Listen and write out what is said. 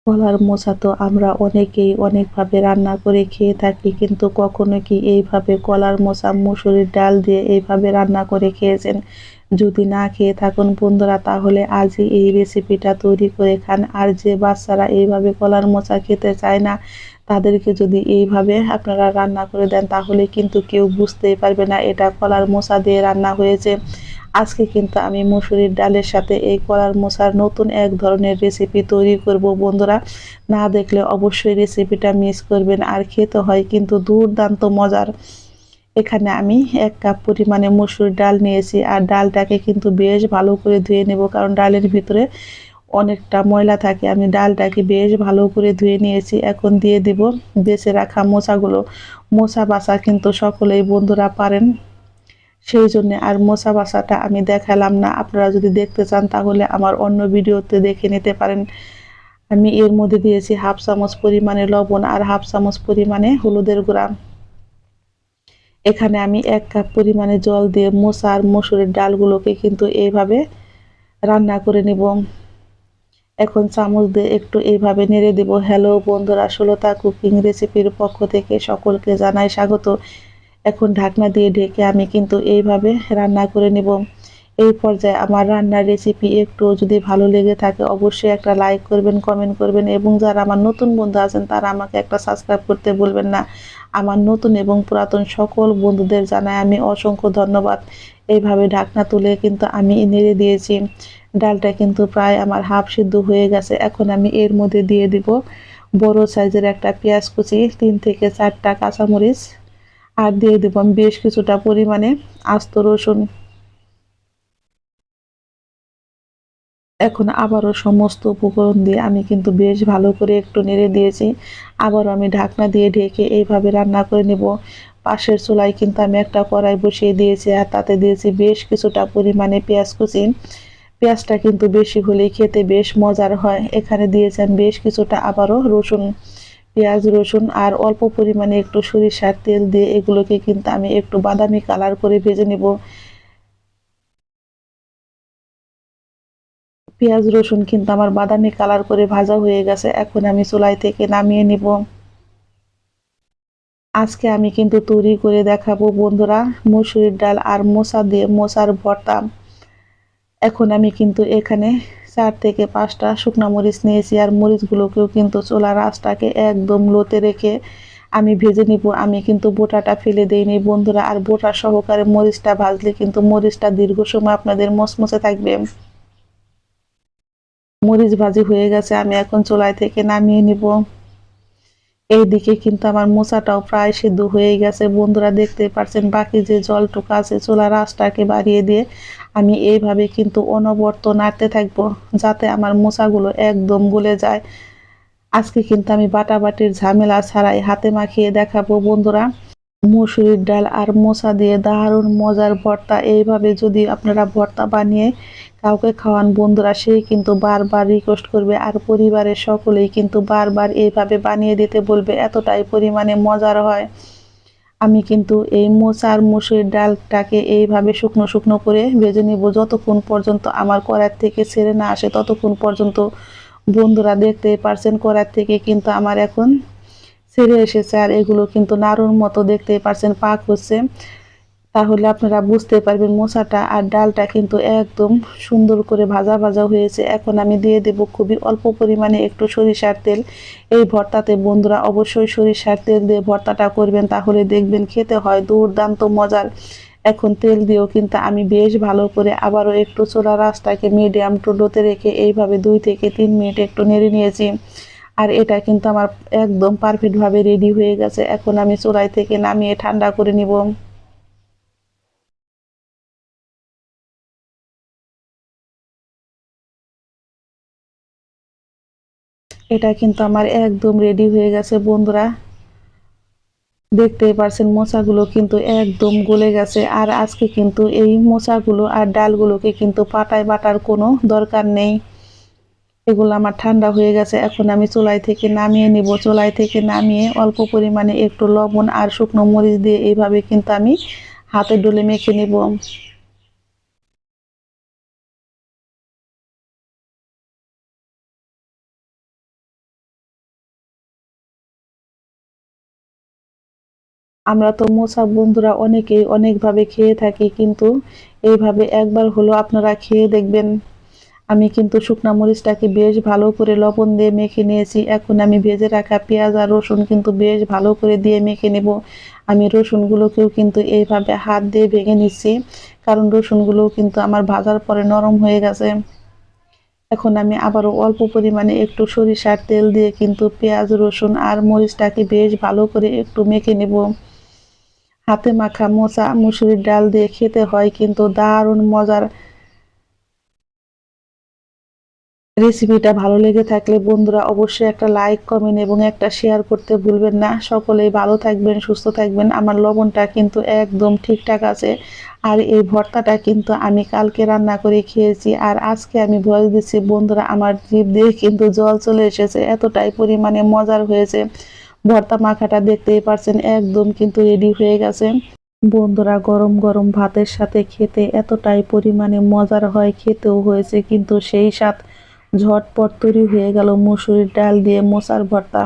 কলার মোচা তো আমরা অনেকেই অনেকভাবে রান্না করে খেয়ে থাকি, কিন্তু কখনো কি এইভাবে কলার মোচা মুসুরির ডাল দিয়ে এইভাবে রান্না করে খেয়েছেন? যদি না খেয়ে থাকুন বন্ধুরা, তাহলে আজই এই রেসিপিটা তৈরি করে খান। আর যে বাচ্চারা এইভাবে কলার মোচা খেতে চায় না, তাদেরকে যদি এইভাবে আপনারা রান্না করে দেন, তাহলে কিন্তু কেউ বুঝতেই পারবে না এটা কলার মোচা দিয়ে রান্না হয়েছে। আজকে কিন্তু আমি মসুরির ডালের সাথে এই কলার মোচার নতুন এক ধরনের রেসিপি তৈরি করব বন্ধুরা। না দেখলে অবশ্যই রেসিপিটা মিস করবেন, আর খেতে হয় কিন্তু দুর্দান্ত মজার। এখানে আমি ১ কাপ পরিমাণে মসুর ডাল নিয়েছি, আর ডালটাকে কিন্তু বেশ ভালো করে ধুয়ে নেব, কারণ ডালের ভিতরে অনেকটা ময়লা থাকে। আমি ডালটাকে বেশ ভালো করে ধুয়ে নিয়েছি। এখন দিয়ে দিব বেছে রাখা মোচাগুলো। মোচা বাছা কিন্তু সকলেই বন্ধুরা পারেন, সেই জন্যে আর মোচা বাছাটা আমি দেখালাম না। আপনারা যদি দেখতে চান তাহলে আমার অন্য ভিডিওতে দেখে নিতে পারেন। আমি এর মধ্যে দিয়েছি 1/2 চামচ পরিমাণে লবণ আর 1/2 চামচ পরিমাণে হলুদের গুঁড়া। এখানে আমি 1 কাপ পরিমাণে জল দিয়ে মোচা আর মসুরের ডালগুলোকে কিন্তু এইভাবে রান্না করে নিব। এখন চামচ দিয়ে একটু এইভাবে নেড়ে দিব। হ্যালো বন্ধুরা, সুলতা কুকিং রেসিপির পক্ষ থেকে সকলকে জানাই স্বাগত। এখন ঢাকনা দিয়ে ঢেকে আমি কিন্তু এইভাবে রান্না করে নেব। এই পর্যায়ে আমার রান্নার রেসিপি একটু যদি ভালো লেগে থাকে অবশ্যই একটা লাইক করবেন, কমেন্ট করবেন, এবং যারা আমার নতুন বন্ধু আছেন তারা আমাকে একটা সাবস্ক্রাইব করতে ভুলবেন না। আমার নতুন এবং পুরাতন সকল বন্ধুদের জানাই আমি অসংখ্য ধন্যবাদ। এইভাবে ঢাকনা তুলে কিন্তু আমি নেড়ে দিয়েছি। ডালটা কিন্তু প্রায় আমার হাফ সিদ্ধ হয়ে গেছে। এখন আমি এর মধ্যে দিয়ে দিব বড় সাইজের একটা পেঁয়াজ কুচি, ৩ থেকে ৪টা কাঁচামরিচ, আর দিয়ে দেব আমি বেশ কিছুটা পরিমাণে আস্ত রসুন। এখন আবারও সমস্ত উপকরণ দিয়ে আমি কিন্তু বেশ ভালো করে একটু নেড়ে দিয়েছি। আবারও আমি ঢাকনা দিয়ে ঢেকে এইভাবে রান্না করে নেব। পাশের চুলায় কিন্তু আমি একটা কড়াই বসিয়ে দিয়েছি, আর তাতে দিয়েছি বেশ কিছুটা পরিমাণে পেঁয়াজ কুচি। পেঁয়াজটা কিন্তু বেশি হলেই খেতে বেশ মজার হয়। এখানে দিয়েছেন বেশ কিছুটা আবারও রসুন। পেঁয়াজ, রসুন আর অল্প পরিমাণে একটু সরিষার তেল দিয়ে এগুলোকে কিন্তু আমি একটু বাদামি কালার করে ভেজে নেব। পেঁয়াজ রসুন কিন্তু আমার বাদামি কালার করে ভাজা হয়ে গেছে। এখন আমি চুলাই থেকে নামিয়ে নিব। আজকে আমি কিন্তু তৈরি করে দেখাবো বন্ধুরা মসুরির ডাল আর মোচা দিয়ে মোচার ভর্তা। এখন আমি কিন্তু এখানে ৪ থেকে ৫টা শুকনা মরিচ নিয়েছি, আর মরিচগুলোকেও কিন্তু চুলার আঁচটাকে একদম লোতে রেখে আমি ভেজে নিব। আমি কিন্তু বোটাটা ফেলে দেইনি বন্ধুরা, আর বোটা সহকারে মরিচটা ভাজলে কিন্তু মরিচটা দীর্ঘ সময় আপনাদের মচমচে থাকবে। মরিচ ভাজি হয়ে গেছে, আমি এখন চুলাই থেকে নামিয়ে নিব। এইদিকে কিন্তু আমার মোচাটাও প্রায় সিদ্ধ হয়ে গেছে বন্ধুরা, দেখতেই পাচ্ছেন। বাকি যে জলটুকু আছে চুলার আঁচটাকে বাড়িয়ে দিয়ে আমি এইভাবে কিন্তু অনবরত নাড়তে থাকবো, যাতে আমার মোচাগুলো একদম গলে যায়। আজকে কিন্তু আমি বাটাবাটির ঝামেলা ছাড়াই হাতে মাখিয়ে দেখাবো বন্ধুরা মসুরির ডাল আর মোচা দিয়ে দারুণ মজার ভর্তা। এইভাবে যদি আপনারা ভর্তা বানিয়ে কাউকে খাওয়ান বন্ধুরা, সেই কিন্তু বারবার রিকোয়েস্ট করবে, আর পরিবারের সকলেই কিন্তু বারবার এইভাবে বানিয়ে দিতে বলবে, এতটাই পরিমাণে মজার হয়। আমি কিন্তু এই মোচা আর মসুরির ডালটাকে এইভাবে শুকনো শুকনো করে ভেজে নিব, যতক্ষণ পর্যন্ত আমার কড়াই থেকে ছেড়ে না আসে ততক্ষণ পর্যন্ত। বন্ধুরা দেখতেই পারছেন কড়াই থেকে কিন্তু আমার এখন ছেড়ে এসেছে, আর এগুলো কিন্তু নাড়ুর মতো দেখতেই পারছেন পাক হচ্ছে। তাহলে আপনারা বুঝতে পারবেন মোচাটা আর ডালটা কিন্তু একদম সুন্দর করে ভাজা ভাজা হয়েছে। এখন আমি দিয়ে দেব খুবই অল্প পরিমাণে একটু সরিষার তেল। এই ভর্তাতে বন্ধুরা অবশ্যই সরিষার তেল দিয়ে ভর্তাটা করবেন, তাহলে দেখবেন খেতে হয় দুর্দান্ত মজার। এখন তেল দিয়েও কিন্তু আমি বেশ ভালো করে আবারও একটু চুলার আঁচটাকে মিডিয়াম টু লোতে রেখে এইভাবে 2 থেকে 3 মিনিট একটু নেড়ে নিয়েছি। আর এটা কিন্তু আমার একদম পারফেক্ট ভাবে রেডি হয়ে গেছে। এখন আমি চুলাই থেকে নামিয়ে ঠান্ডা করে নিব। এটা কিন্তু আমার একদম রেডি হয়ে গেছে বন্ধুরা, দেখতেই পারছেন মোচাগুলো কিন্তু একদম গলে গেছে। আর আজকে কিন্তু এই মোচাগুলো আর ডালগুলোকে কিন্তু পাটায় বাটার কোনো দরকার নেই। এগুলো আমার ঠান্ডা হয়ে গেছে। এখন আমি চুলাই থেকে নামিয়ে নিব। চুলাই থেকে নামিয়ে অল্প পরিমাণে একটু লবণ আর শুকনো মরিচ দিয়ে এইভাবে কিন্তু আমি হাতে ডলে মেখে নিব। আমরা তো মোচা বন্ধুরা অনেকেই অনেকভাবে খেয়ে থাকি, কিন্তু এইভাবে একবার হলো আপনারা খেয়ে দেখবেন। আমি কিন্তু শুকনা মরিচটাকে বেশ ভালো করে লবণ দিয়ে মেখে নিয়েছি। এখন আমি ভেজে রাখা পেঁয়াজ আর রসুন কিন্তু বেশ ভালো করে দিয়ে মেখে নেব। আমি রসুনগুলোকেও কিন্তু এইভাবে হাত দিয়ে ভেঙে নিচ্ছি, কারণ রসুনগুলোও কিন্তু আমার ভাজার পরে নরম হয়ে গেছে। এখন আমি আবারও অল্প পরিমাণে একটু সরিষার তেল দিয়ে কিন্তু পেঁয়াজ, রসুন আর মরিচটাকে বেশ ভালো করে একটু মেখে নেব। হাতে মাখা মোচা মুসুরির ডাল দিয়ে খেতে হয় কিন্তু দারুণ মজার। রেসিপিটা ভালো লেগে থাকলে বন্ধুরা অবশ্যই একটা লাইক, কমেন্ট এবং একটা শেয়ার করতে ভুলবেন না। সকলেই ভালো থাকবেন, সুস্থ থাকবেন। আমার লবণটা কিন্তু একদম ঠিকঠাক আছে। আর এই ভর্তাটা কিন্তু আমি কালকে রান্না করে খেয়েছি, আর আজকে আমি ভয়েস দিচ্ছি বন্ধুরা, আমার জিভ দিয়ে কিন্তু জল চলে এসেছে, এতটাই পরিমাণে মজার হয়েছে। ভর্তা মাখাটা দেখতেই পারছেন একদম কিন্তু রেডি হয়ে গেছে। বন্ধুরা গরম গরম ভাতের সাথে খেতে এতটাই পরিমাণে মজার হয়, খেতেও হয়েছে কিন্তু সেই স্বাদ। ঝটপট তৈরি হয়ে গেল মুসুরির ডাল দিয়ে মোচার ভর্তা।